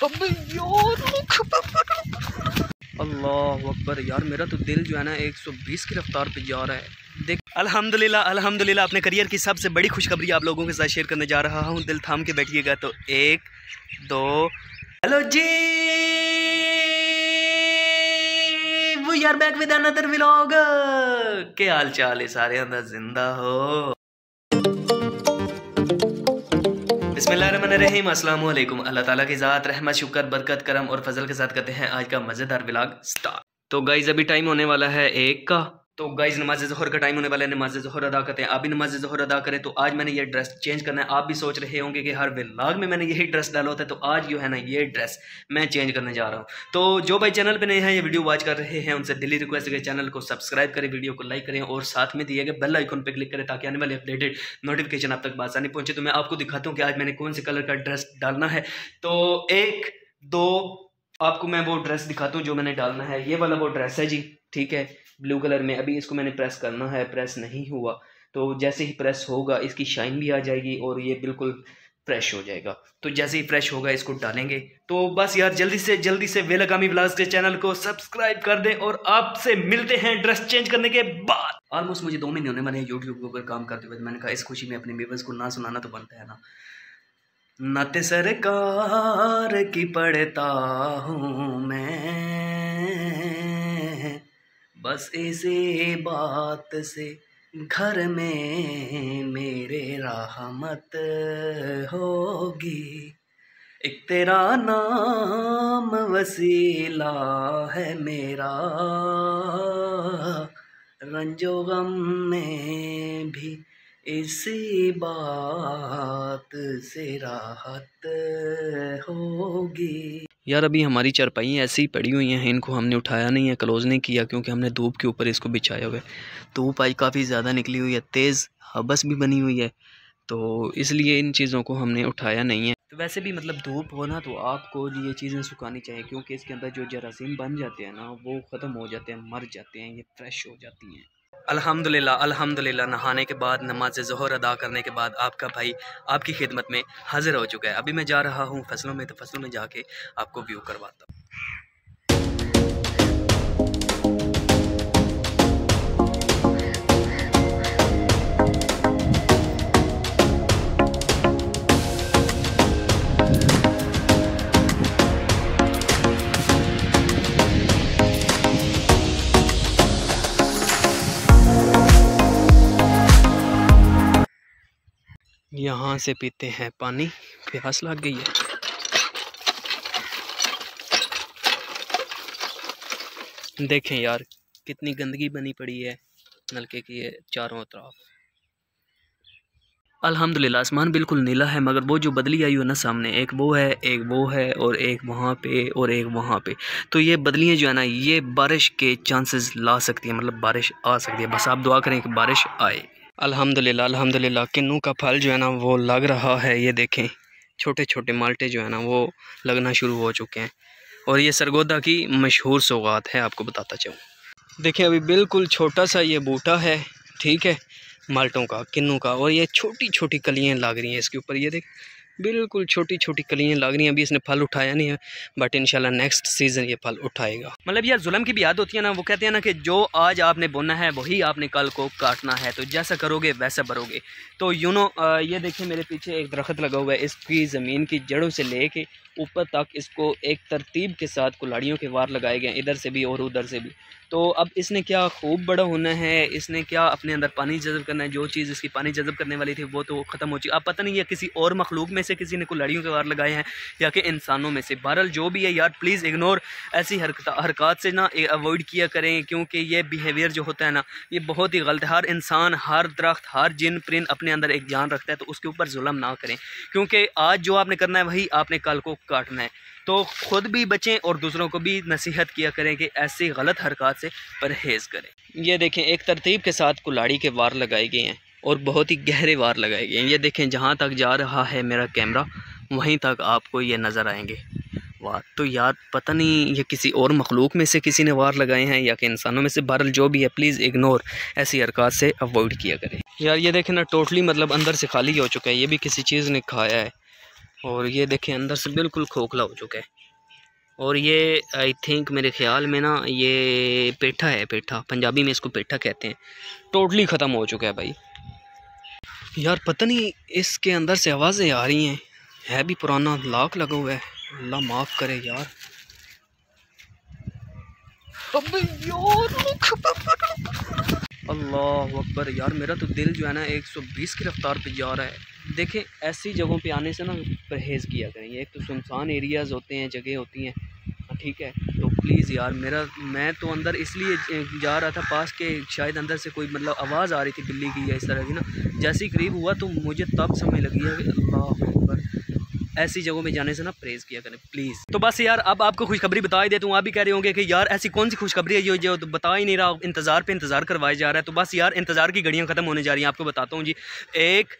अबे यार अल्लाह अकबर यार, मेरा तो दिल जो है ना 120 की रफ्तार पे जा रहा है। देख अल्हम्दुलिल्लाह अपने करियर की सबसे बड़ी खुशखबरी आप लोगों के साथ शेयर करने जा रहा हूँ। दिल थाम के बैठिएगा। तो 1 2 hello ji, we are back with another vlog. क्या हाल चाल है सारे, अंदर जिंदा हो? बिस्मिल्लाहिर्रहमानिर्रहीम, अस्सलाम वालेकुम। अल्लाह ताला की ज़ात रहमत शुक्र बरकत करम और फजल के साथ करते हैं आज का मज़ेदार व्लॉग स्टार्ट। तो गाइज़ अभी टाइम होने वाला है 1 का। तो गाइज़ नमाज ज़ोहर का टाइम होने वाला है, नमाज ज़ोहर अदा करते हैं। आप भी नमाज ज़ोहर अदा करें। तो आज मैंने ये ड्रेस चेंज करना है। आप भी सोच रहे होंगे कि हर व्लॉग में मैंने यही ड्रेस डाला होता है, तो आज जो है ना ये ड्रेस मैं चेंज करने जा रहा हूँ। तो जो भाई चैनल पे नए हैं, ये वीडियो वॉच कर रहे हैं, उनसे दिली रिक्वेस्ट है कि चैनल को सब्सक्राइब करें, वीडियो को लाइक करें और साथ में दिए गए बेल आइकन पर क्लिक करें ताकि आने वाले अपडेटेड नोटिफिकेशन आप तक बासानी पहुंचे। तो मैं आपको दिखाता हूँ कि आज मैंने कौन से कलर का ड्रेस डालना है। तो 1 2 आपको मैं वो ड्रेस दिखाता हूँ जो मैंने डालना है। ये वाला वो ड्रेस है जी, ठीक है, ब्लू कलर में। अभी इसको मैंने प्रेस करना है, प्रेस नहीं हुआ तो जैसे ही प्रेस होगा इसकी शाइन भी आ जाएगी और ये बिल्कुल फ्रेश हो जाएगा। तो जैसे ही फ्रेश होगा इसको डालेंगे। तो बस यार जल्दी से वेलकामी व्लॉग्स के चैनल को सब्सक्राइब कर दें और आपसे मिलते हैं ड्रेस चेंज करने के बाद। ऑलमोस्ट मुझे 2 महीने होने वाले हैं यूट्यूब के ऊपर काम करते हुए। मैंने कहा इस खुशी में अपने व्यूअर्स को ना सुनाना तो बनता है ना। नत सरकार की पढ़ता हूँ मैं, बस इसी बात से घर में मेरे रहमत होगी। एक तेरा नाम वसीला है मेरा, रंजो गम में भी इसी बात से राहत होगी। यार अभी हमारी चारपाई ऐसी ही पड़ी हुई हैं, इनको हमने उठाया नहीं है, क्लोज नहीं किया क्योंकि हमने धूप के ऊपर इसको बिछाया हुआ है। धूप आई काफ़ी ज़्यादा निकली हुई है, तेज़ हबस भी बनी हुई है, तो इसलिए इन चीज़ों को हमने उठाया नहीं है। तो वैसे भी मतलब धूप हो ना तो आपको ये चीज़ें सुखानी चाहिए क्योंकि इसके अंदर जो जरासीम बन जाते हैं ना वो ख़त्म हो जाते हैं, मर जाते हैं, ये फ्रेश हो जाती हैं। अल्हम्दुलिल्लाह नहाने के बाद, नमाज ज़ोहर अदा करने के बाद आपका भाई आपकी खिदमत में हाजिर हो चुका है। अभी मैं जा रहा हूँ फसलों में, तो फसलों में जाके आपको व्यू करवाता हूँ। यहाँ से पीते हैं पानी, प्यास लग गई है। देखें यार कितनी गंदगी बनी पड़ी है नलके की चारों तरफ। अल्हम्दुलिल्लाह आसमान बिल्कुल नीला है, मगर वो जो बदली आई हो ना सामने, एक वो है, एक वो है और एक वहाँ पे और एक वहाँ पे। तो ये बदलियाँ जो है ना ये बारिश के चांसेस ला सकती है, मतलब बारिश आ सकती है। बस आप दुआ करें कि बारिश आए। अल्हम्दुलिल्लाह किन्नू का फल जो है ना वो लग रहा है। ये देखें छोटे छोटे माल्टे जो है ना वो लगना शुरू हो चुके हैं और ये सरगोदा की मशहूर सौगात है, आपको बताता चलूँ। देखिए अभी बिल्कुल छोटा सा ये बूटा है, ठीक है, माल्टों का, किन्नू का, और ये छोटी छोटी कलियाँ लग रही हैं इसके ऊपर। ये देख बिल्कुल छोटी छोटी कलियाँ लग रही हैं। अभी इसने फल उठाया नहीं है बट इंशाल्लाह नेक्स्ट सीज़न ये फल उठाएगा। मतलब यार जुल्म की भी याद होती है ना, वो कहते हैं ना कि जो आज आपने बोना है वही आपने कल को काटना है, तो जैसा करोगे वैसा भरोगे। तो ये देखिए मेरे पीछे एक दरख्त लगा हुआ है, इसकी ज़मीन की जड़ों से ले के ऊपर तक इसको एक तरतीब के साथ कुल्हाड़ियों के वार लगाए गए, इधर से भी और उधर से भी। तो अब इसने क्या खूब बड़ा होना है, इसने क्या अपने अंदर पानी जज़ब करना है। जो चीज़ इसकी पानी जज़ब करने वाली थी वो तो ख़त्म हो चुकी। अब पता नहीं है किसी और मखलूक में से किसी ने कुल्हाड़ियों के वार लगाए हैं या कि इंसानों में से। बहरहाल जो भी है यार प्लीज़ इग्नोर ऐसी हरकत से ना अवॉइड किया करें क्योंकि ये बिहेवियर जो होता है ना ये बहुत ही गलत है। हर इंसान, हर दरख्त, हर जिन परिंद अपने अंदर एक जान रखता है, तो उसके ऊपर जुल्म ना करें क्योंकि आज जो आपने करना है वही आपने कल को काटना है। तो ख़ुद भी बचें और दूसरों को भी नसीहत किया करें कि ऐसी गलत हरकत से परहेज़ करें। ये देखें एक तरतीब के साथ कुल्हाड़ी के वार लगाए गए हैं और बहुत ही गहरे वार लगाए गए हैं। ये देखें जहाँ तक जा रहा है मेरा कैमरा वहीं तक आपको ये नज़र आएंगे वार। तो यार पता नहीं ये किसी और मखलूक में से किसी ने वार लगाए हैं या कि इंसानों में से। बहरहाल जो भी है प्लीज़ इग्नोर ऐसी हरकत से अवॉइड किया करें। यार ये देखें ना टोटली मतलब अंदर से खाली हो चुका है, ये भी किसी चीज़ ने खाया है। और ये देखें अंदर से बिल्कुल खोखला हो चुका है। और ये आई थिंक मेरे ख्याल में ना ये पेठा है, पेठा पंजाबी में इसको पेठा कहते हैं। टोटली ख़त्म हो चुका है भाई। यार पता नहीं इसके अंदर से आवाज़ें आ रही हैं, है भी पुराना, लॉक लगा हुआ है, अल्लाह माफ़ करे यार। अबे यार अल्लाह अकबर यार, मेरा तो दिल जो है ना 120 की रफ्तार पे जा रहा है। देखें ऐसी जगहों पे आने से ना परहेज़ किया करें। एक तो सुनसान एरियाज़ होते हैं, जगह होती हैं, ठीक है। तो प्लीज़ यार मैं तो अंदर इसलिए जा रहा था पास के शायद अंदर से कोई मतलब आवाज़ आ रही थी बिल्ली की या इस तरह की ना। जैसे ही करीब हुआ तो मुझे तब समझ लगी है कि अल्लाह अकबर, ऐसी जगहों में जाने से ना परहेज़ किया करें प्लीज़। तो बस यार अब आपको खुशखबरी बता ही देता हूँ। आप भी कह रहे होंगे कि यार ऐसी कौन सी खुशखबरी है जो तो बता ही नहीं रहा, इंतज़ार पे इंतज़ार करवाया जा रहा है। तो बस यार इंतज़ार की घड़ियाँ ख़त्म होने जा रही हैं, आपको बताता हूँ जी। 1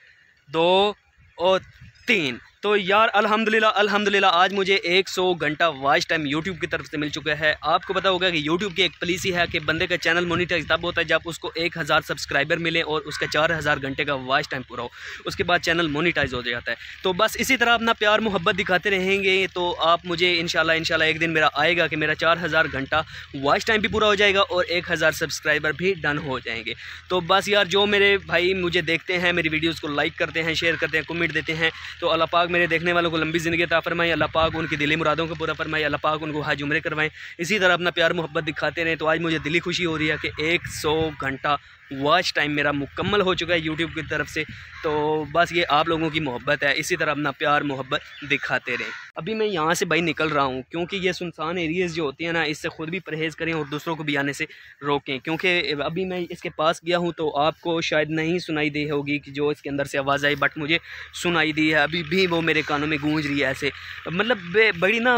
2 और 3। तो यार अल्हम्दुलिल्लाह अल्हम्दुलिल्लाह आज मुझे 100 घंटा वॉच टाइम यूट्यूब की तरफ से मिल चुका है। आपको पता होगा कि यूट्यूब की एक पॉलिसी है कि बंदे का चैनल मोनेटाइज तब होता है जब उसको 1000 सब्सक्राइबर मिले और उसका 4000 घंटे का वॉच टाइम पूरा हो, उसके बाद चैनल मोनेटाइज हो जाता है। तो बस इसी तरह अपना प्यार मोहब्बत दिखाते रहेंगे तो आप मुझे इंशाल्लाह एक दिन मेरा आएगा कि मेरा 4000 घंटा वॉच टाइम भी पूरा हो जाएगा और 1000 सब्सक्राइबर भी डन हो जाएंगे। तो बस यार जो मेरे भाई मुझे देखते हैं, मेरी वीडियोज़ को लाइक करते हैं, शेयर करते हैं, कमेंट देते हैं, तो अल्लाह पाक मेरे देखने वालों को लंबी ज़िंदगी अता फरमाए, अल्लाह पाक उनकी दिली मुरादों को पूरा फरमाए, अल्लाह पाक उनको हज उम्रे करवाएं। इसी तरह अपना प्यार मोहब्बत दिखाते रहें। तो आज मुझे दिली खुशी हो रही है कि 100 घंटा वॉच टाइम मेरा मुकम्मल हो चुका है यूट्यूब की तरफ से। तो बस ये आप लोगों की मोहब्बत है, इसी तरह अपना प्यार मोहब्बत दिखाते रहें। अभी मैं यहाँ से भाई निकल रहा हूँ क्योंकि ये सुनसान एरियाज़ जो होती हैं ना, इससे ख़ुद भी परहेज़ करें और दूसरों को भी आने से रोकें। क्योंकि अभी मैं इसके पास गया हूँ तो आपको शायद नहीं सुनाई दी होगी कि जो इसके अंदर से आवाज़ आई, बट मुझे सुनाई दी है। अभी भी वो मेरे कानों में गूंज रही है ऐसे, मतलब बड़ी ना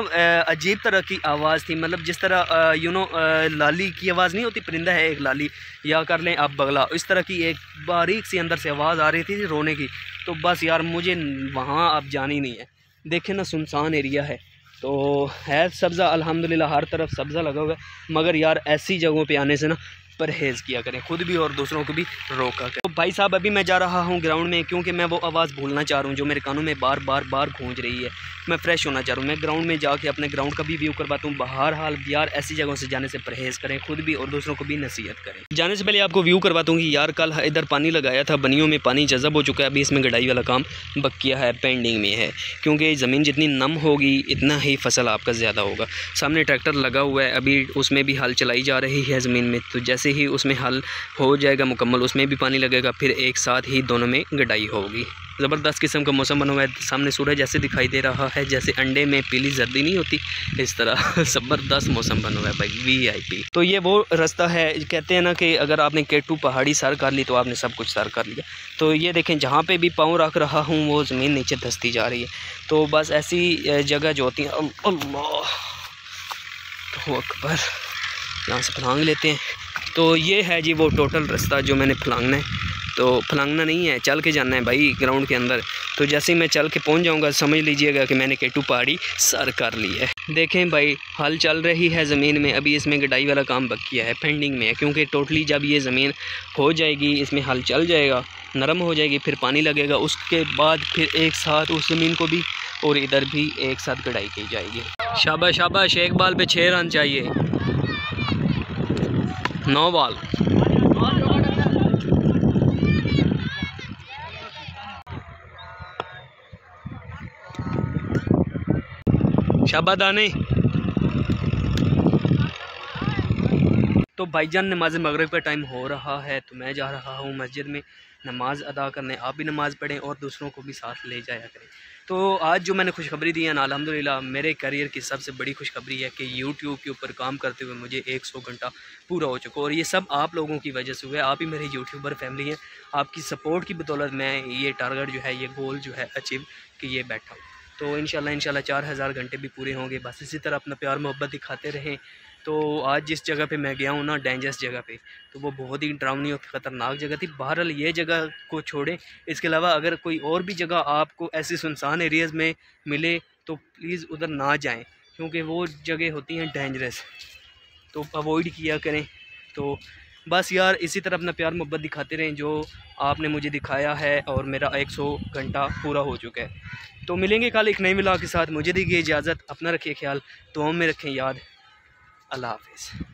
अजीब तरह की आवाज़ थी। मतलब जिस तरह लाली की आवाज़ नहीं होती, परिंदा है एक लाली, या कर लें आप बगला, इस तरह की एक बारीक सी अंदर से आवाज़ आ रही थी रोने की। तो बस यार मुझे वहाँ अब जानी नहीं है। देखें ना सुनसान एरिया है तो है सब्ज़ा, अल्हम्दुलिल्लाह हर तरफ सब्ज़ा लगा हुआ है, मगर यार ऐसी जगहों पे आने से ना परहेज़ किया करें, खुद भी और दूसरों को भी रोका करें। तो भाई साहब अभी मैं जा रहा हूँ ग्राउंड में क्योंकि मैं वो आवाज़ भूलना चाह रहा हूँ जो मेरे कानों में बार बार गूंज रही है। मैं फ़्रेश होना चाह रहा हूँ, मैं ग्राउंड में जाके अपने ग्राउंड का भी व्यू करवाता हूँ। बहरहाल यार ऐसी जगहों से जाने से परहेज़ करें, खुद भी और दूसरों को भी नसीहत करें। जाने से पहले आपको व्यू करवाता हूँ कि यार कल इधर पानी लगाया था, बनियों में पानी जज़ब हो चुका है। अभी इसमें गडाई वाला काम बकिया है, पेंडिंग में है, क्योंकि ज़मीन जितनी नम होगी इतना ही फसल आपका ज़्यादा होगा। सामने ट्रैक्टर लगा हुआ है, अभी उसमें भी हल चलाई जा रही है ज़मीन में। तो जैसे ही उसमें हल हो जाएगा मुकम्मल, उसमें भी पानी लगेगा, फिर एक साथ ही दोनों में गडाई होगी। ज़बरदस्त किस्म का मौसम बना हुआ है, सामने सूरज ऐसे दिखाई दे रहा है जैसे अंडे में पीली जर्दी नहीं होती, इस तरह ज़बरदस्त मौसम बना हुआ है भाई, VIP। तो ये वो रास्ता है, कहते हैं ना कि अगर आपने केटू पहाड़ी सर कर ली तो आपने सब कुछ सर कर लिया। तो ये देखें जहाँ पे भी पाँव रख रहा हूँ वो ज़मीन नीचे धंसती जा रही है। तो बस ऐसी जगह जो होती हैं, अल्लाह तो अकबर, यहाँ से फलांग लेते हैं। तो ये है जी वो टोटल रास्ता जो मैंने फलांगना है। तो फलांगना नहीं है, चल के जाना है भाई ग्राउंड के अंदर। तो जैसे ही मैं चल के पहुंच जाऊंगा समझ लीजिएगा कि मैंने केटू पहाड़ी सर कर ली है। देखें भाई हल चल रही है ज़मीन में, अभी इसमें गडाई वाला काम बकिया है, पेंडिंग में है, क्योंकि टोटली जब ये ज़मीन हो जाएगी, इसमें हल चल जाएगा, नरम हो जाएगी, फिर पानी लगेगा, उसके बाद फिर एक साथ उस ज़मीन को भी और इधर भी एक साथ गडाई की जाएगी। शाबाश शाबाश, एक बाल पे 6 रन चाहिए, 9 बॉल। शाबादाने। तो भाईजान नमाज मगरिब का टाइम हो रहा है तो मैं जा रहा हूँ मस्जिद में नमाज़ अदा करने। आप भी नमाज़ पढ़ें और दूसरों को भी साथ ले जाया करें। तो आज जो मैंने खुशखबरी दी है ना, अल्हम्दुलिल्लाह मेरे करियर की सबसे बड़ी खुशखबरी है कि यूट्यूब के ऊपर काम करते हुए मुझे 100 घंटा पूरा हो चुका, और ये सब आप लोगों की वजह से हुआ है। आप ही मेरे यूट्यूबर फैमिली हैं, आपकी सपोर्ट की बदौलत मैं ये टारगेट जो है, ये गोल जो है अचीव कि ये बैठा हूँ। तो इंशाल्लाह 4000 घंटे भी पूरे होंगे। बस इसी तरह अपना प्यार मोहब्बत दिखाते रहें। तो आज जिस जगह पे मैं गया हूँ ना, डेंजरस जगह पे, तो वो बहुत ही डरावनी और ख़तरनाक जगह थी। बहरहाल ये जगह को छोड़ें, इसके अलावा अगर कोई और भी जगह आपको ऐसी सुनसान एरियाज़ में मिले तो प्लीज़ उधर ना जाएं, क्योंकि वो जगह होती हैं डेंजरस, तो अवॉइड किया करें। तो बस यार इसी तरह अपना प्यार मोहब्बत दिखाते रहें जो आपने मुझे दिखाया है, और मेरा 100 घंटा पूरा हो चुका है। तो मिलेंगे कल एक नए व्लॉग के साथ। मुझे दीजिए इजाज़त, अपना रखिए ख्याल, दुआओं में रखें याद। अल्लाह हाफिज़।